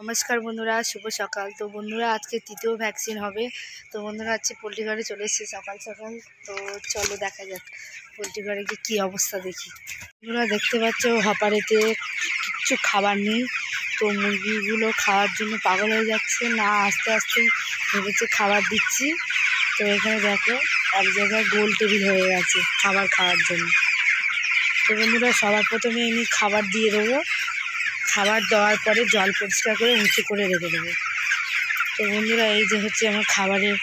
নমস্কার বন্ধুরা, শুভ সকাল। তো বন্ধুরা আজকে তৃতীয় ভ্যাকসিন হবে। তো বন্ধুরা আজকে পোলট্রি ঘরে চলে এসেছি সকাল সকাল। তো চলো দেখা যাক পোলট্রি ঘরে গিয়ে কী অবস্থা দেখি। বন্ধুরা দেখতে পাচ্ছ হপারেতে কিচ্ছু খাবার নেই। তো মুরগিগুলো খাওয়ার জন্য পাগল হয়ে যাচ্ছে, না আস্তে আস্তেই ভেবেছে খাবার দিচ্ছি। তো এখানে দেখো এক জায়গায় গোল টেবিল হয়ে গেছে খাবার খাওয়ার জন্য। তো বন্ধুরা সবার প্রথমে আমি খাবার দিয়ে দেবো। খাবার দেওয়ার পরে জল পরিষ্কার করে উঁচু করে রেখে দেবো। তো বন্ধুরা এই যে হচ্ছে আমার খাবারের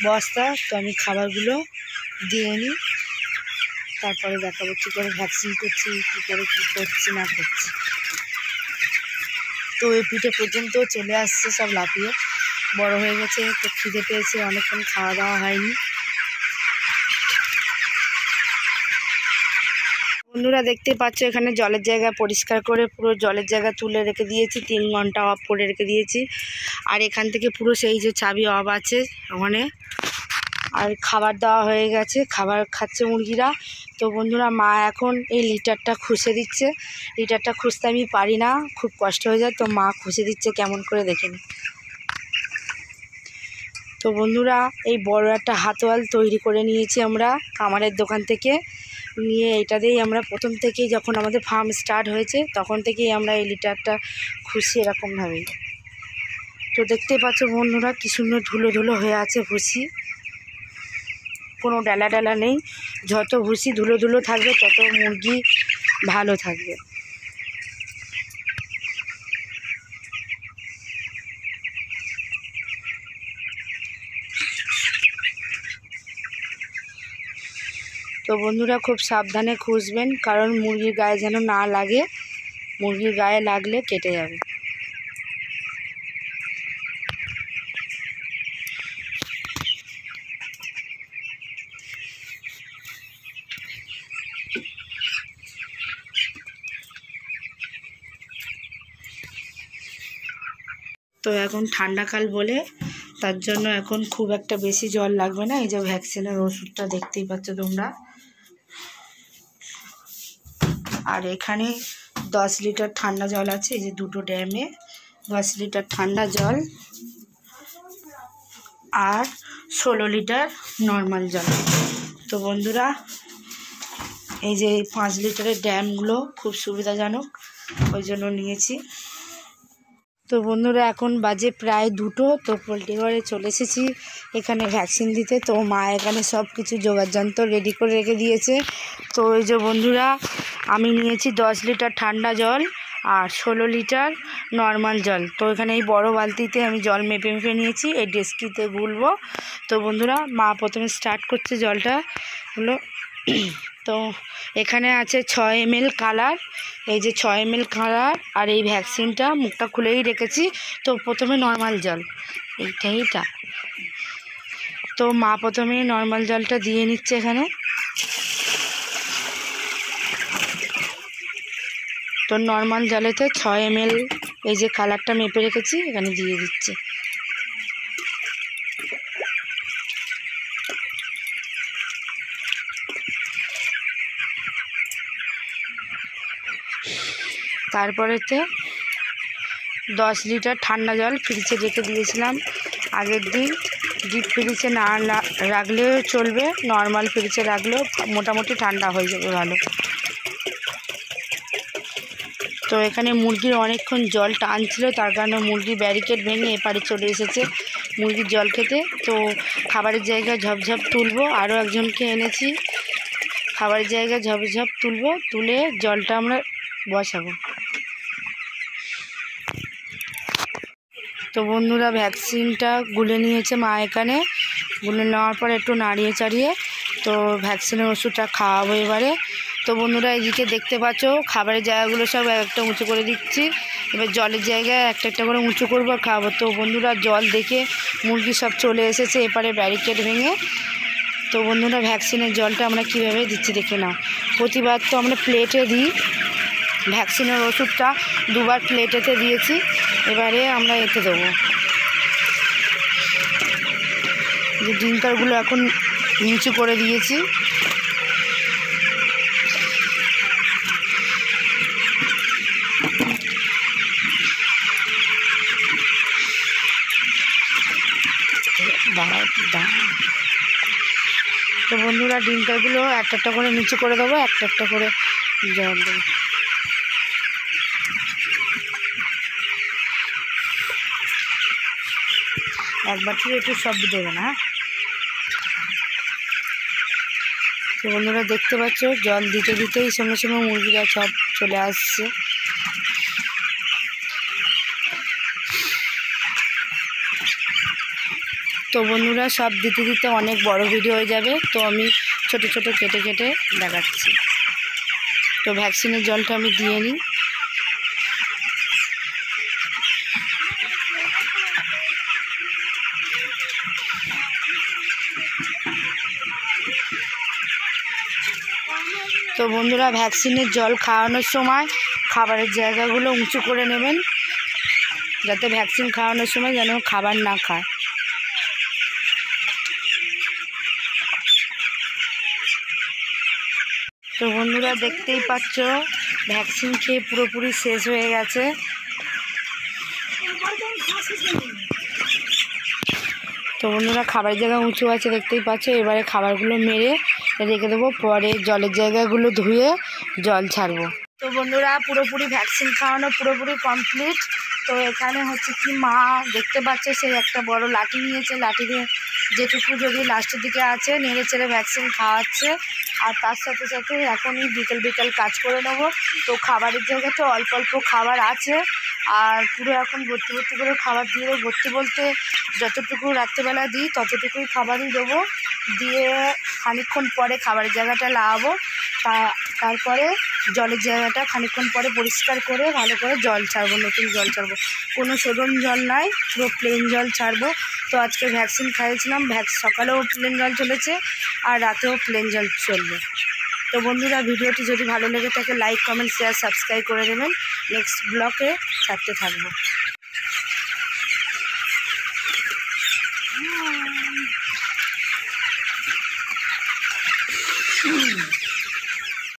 বস্তা। তো আমি খাবারগুলো দিয়ে নিই, তারপরে দেখাবো কী করে ভ্যাকসিন করছি, কী করে কী করছি না করছি। তো এই পিঠে পর্যন্ত চলে আসছে সব লাফিয়ে, বড় হয়ে গেছে। তো খিদে পেয়েছে, অনেকক্ষণ খাওয়া দাওয়া হয়নি। বন্ধুরা দেখতে পাচ্ছ এখানে জলের জায়গা পরিষ্কার করে পুরো জলের জায়গা তুলে রেখে দিয়েছি, 3 ঘন্টা অফ করে রেখে দিয়েছি। আর এখান থেকে পুরো সেই যে চাবি অফ আছে ওখানে। আর খাবার দেওয়া হয়ে গেছে, খাবার খাচ্ছে মুরগিরা। তো বন্ধুরা মা এখন এই লিটারটা খুঁজে দিচ্ছে। লিটারটা খুঁজতে আমি পারি না, খুব কষ্ট হয়ে যায়। তো মা খুঁজে দিচ্ছে কেমন করে দেখে নি। তো বন্ধুরা এই বড় একটা হাতওয়াল তৈরি করে নিয়েছি আমরা কামারের দোকান থেকে নিয়ে। এটা দিয়েই আমরা প্রথম থেকেই যখন আমাদের ফার্ম স্টার্ট হয়েছে তখন থেকেই আমরা এই লিটারটা খুশি এরকমভাবেই। তো দেখতেই পাচ্ছ বন্ধুরা কী সুন্দর ধুলো ধুলো হয়ে আছে ভুসি, কোনো ডালা ডালা নেই। যত ভুসি ধুলো ধুলো থাকবে তত মুরগি ভালো থাকবে। তো বন্ধুরা খুব সাবধানে খুঁজবেন, কারণ মুরগির গায়ে যেন না লাগে, মুরগির গায়ে লাগলে কেটে যাবে। তো এখন ঠান্ডাকাল বলে তার জন্য এখন খুব একটা বেশি জল লাগবে না। এই যে ভ্যাকসিনের ওষুধটা দেখতেই পাচ্ছ তোমরা। আর এখানে 10 লিটার ঠান্ডা জল আছে, এই যে দুটো ড্যামে 10 লিটার ঠান্ডা জল আর 16 লিটার নর্মাল জল। তো বন্ধুরা এই যে 5 লিটারের ড্যামগুলো খুব সুবিধাজনক, ওই জন্য নিয়েছি। তো বন্ধুরা এখন বাজে প্রায় 2টো। তো পোলট্রি ঘরে চলে এসেছি এখানে ভ্যাকসিন দিতে। তো মা এখানে সব কিছু জোগাড়যন্ত্র রেডি করে রেখে দিয়েছে। তো এই যে বন্ধুরা আমি নিয়েছি 10 লিটার ঠান্ডা জল আর 16 লিটার নর্মাল জল। তো এখানে এই বড় বালতিতে আমি জল মেপে মেপে নিয়েছি, এই ডেস্কিতে গুলবো। তো বন্ধুরা মা প্রথমে স্টার্ট করছে জলটা হলো। তো এখানে আছে 6 ml কালার, এই যে 6 ml কালার আর এই ভ্যাকসিনটা মুখটা খুলেই রেখেছি। তো প্রথমে নর্মাল জল এইটা। তো মা প্রথমে নর্মাল জলটা দিয়ে নিচ্ছে এখানে। তো নর্মাল জলেতে 6 ml এই যে কালারটা মেপে রেখেছি এখানে দিয়ে দিচ্ছে। তারপরেতে 10 লিটার ঠান্ডা জল ফ্রিজে রেখে দিয়েছিলাম আগের দিন। ডিপ ফ্রিজে না রাখলেও চলবে, নর্মাল ফ্রিজে রাখলেও মোটামুটি ঠান্ডা হয়ে যাবে ভালো। তো এখানে মুরগির অনেকক্ষণ জল টানছিল, তার কারণে মুরগি ব্যারিকেড ভেঙে এপারে চলে এসেছে মুরগির জল খেতে। তো খাবারের জায়গায় ঝপঝপ তুলবো, আরও একজনকে এনেছি খাবারের জায়গায় ঝপঝপ তুলবো, তুলে জলটা আমরা বসাবো। তো বন্ধুরা ভ্যাকসিনটা গুলে নিয়েছে মা এখানে, গুলে নেওয়ার পর একটু নাড়িয়ে চাড়িয়ে তো ভ্যাকসিনের ওষুধটা খাওয়াবো এবারে। তো বন্ধুরা এদিকে দেখতে পাচ্ছ খাবারের জায়গাগুলো সব একটা উঁচু করে দিচ্ছি, এবার জলের জায়গায় একটা একটা করে উঁচু করবো আর খাওয়াবো। তো বন্ধুরা জল দেখে মুরগি সব চলে এসেছে এপারে ব্যারিকেড ভেঙে। তো বন্ধুরা ভ্যাকসিনের জলটা আমরা কীভাবে দিচ্ছি দেখে নাও। প্রতিবার তো আমরা প্লেটে দিই, ভ্যাকসিনের ওষুধটা 2বার প্লেটেতে দিয়েছি, এবারে আমরা এতে দেবো। যে ড্রিঙ্কারগুলো এখন নিচু করে দিয়েছি। তো বন্ধুরা ডিমটাগুলো একটা একটা করে নিচু করে দেবো, একটা একটা করে জল দেবো। একবার থেকে একটু সব দেবে না। তো বন্ধুরা দেখতে পাচ্ছ জল দিতে দিতেই সঙ্গে সঙ্গে মুরগিরা সব চলে আসছে। তো বন্ধুরা সব দিতে দিতে অনেক বড় ভিডিও হয়ে যাবে, তো আমি ছোট ছোট কেটে কেটে দেখাচ্ছি। তো ভ্যাকসিনের জলটা আমি দিয়ে নিই। তো বন্ধুরা ভ্যাকসিনের জল খাওয়ানোর সময় খাবারের জায়গাগুলো উঁচু করে নেবেন, যাতে ভ্যাকসিন খাওয়ানোর সময় যেন খাবার না খায়। তো বন্ধুরা দেখতেই পাচ্ছ ভ্যাকসিন খেয়ে পুরোপুরি শেষ হয়ে গেছে। তো বন্ধুরা খাবারের জায়গা উঁচু আছে দেখতেই পাচ্ছ। এবারে খাবারগুলো মেরে রেখে দেবো, পরে জলের জায়গাগুলো ধুয়ে জল ছাড়বো। তো বন্ধুরা পুরোপুরি ভ্যাকসিন খাওয়ানো পুরোপুরি কমপ্লিট। তো এখানে হচ্ছে কি মা দেখতে পাচ্ছে সেই একটা বড় লাঠি নিয়েছে, লাঠি দিয়ে যেটুকু যদি লাস্টের দিকে আছে নেড়ে চেড়ে ভ্যাকসিন খাওয়াচ্ছে। আর তার সাথে সাথে এখনই বিকেল বিকেল কাজ করে নেবো। তো খাবারের জায়গাতে অল্প অল্প খাবার আছে, আর পুরো এখন ভর্তি ভর্তি করে খাবার দিয়ে দেবো। ভর্তি বলতে যতটুকু রাত্রেবেলা দিই ততটুকুই খাবারই দেবো। দিয়ে খানিকক্ষণ পরে খাবারের জায়গাটা লাগাবো, তারপরে জলের জায়গাটা খানিকক্ষণ পরে পরিষ্কার করে ভালো করে জল ছাড়বো, নতুন জল ছাড়বো। কোনো শোধন জল নাই, পুরো প্লেন জল ছাড়বো। তো আজকে ভ্যাকসিন খাইয়েছিলাম, সকালেও প্লেন জল চলেছে আর রাতেও প্লেন জল চলবে। তো বন্ধুরা ভিডিওটি যদি ভালো লেগে থাকে লাইক কমেন্ট শেয়ার সাবস্ক্রাইব করে দেবেন। নেক্সট ব্লগে ছাড়তে থাকবো।